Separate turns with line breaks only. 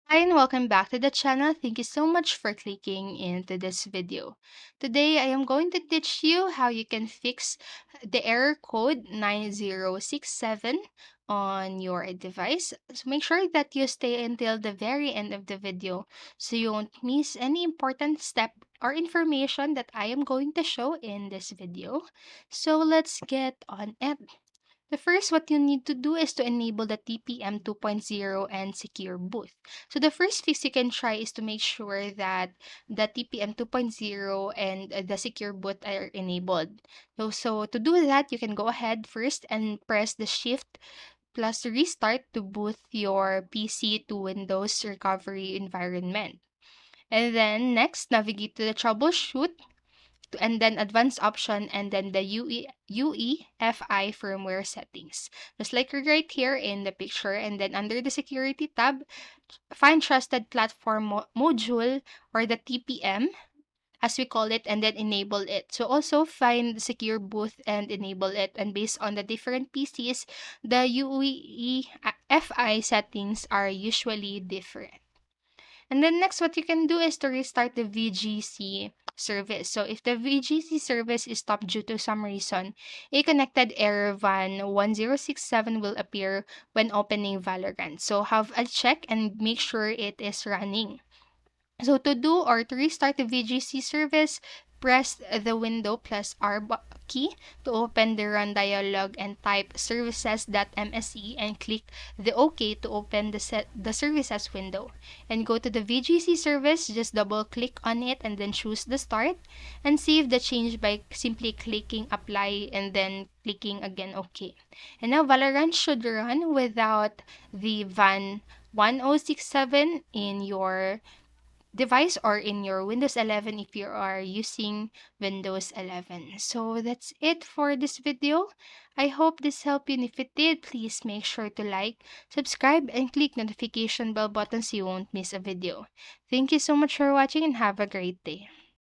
Hi and welcome back to the channel. Thank you so much for clicking into this video. Today I am going to teach you how you can fix the error code 9067 on your device. So make sure that you stay until the very end of the video so you won't miss any important step or information that I am going to show in this video. So let's get on it. The first, what you need to do is to enable the TPM 2.0 and secure boot. So the first fix you can try is to make sure that the TPM 2.0 and the secure boot are enabled. So to do that, you can go ahead first and press the shift plus restart to boot your PC to Windows recovery environment. And then next, navigate to the troubleshoot and then advanced option and then the UEFI firmware settings. Just like right here in the picture, and then under the security tab, find trusted platform module or the TPM as we call it, and then enable it. So also find the secure boot and enable it, and based on the different PCs, the UEFI settings are usually different. And then next, what you can do is to restart the VGC service. So if the VGC service is stopped due to some reason, a connected error van 1067 will appear when opening Valorant. So have a check and make sure it is running. So to do or to restart the VGC service, press the window plus key to open the run dialog and type services.msc and click the OK to open the services window. And go to the VGC service, just double click on it and then choose the start and save the change by simply clicking apply and then clicking again OK. And now Valorant should run without the van 1067 in your device or in your Windows 11 if you are using Windows 11. So that's it for this video. I hope this helped you, and if it did, please make sure to like, subscribe, and click notification bell button so you won't miss a video. Thank you so much for watching and have a great day.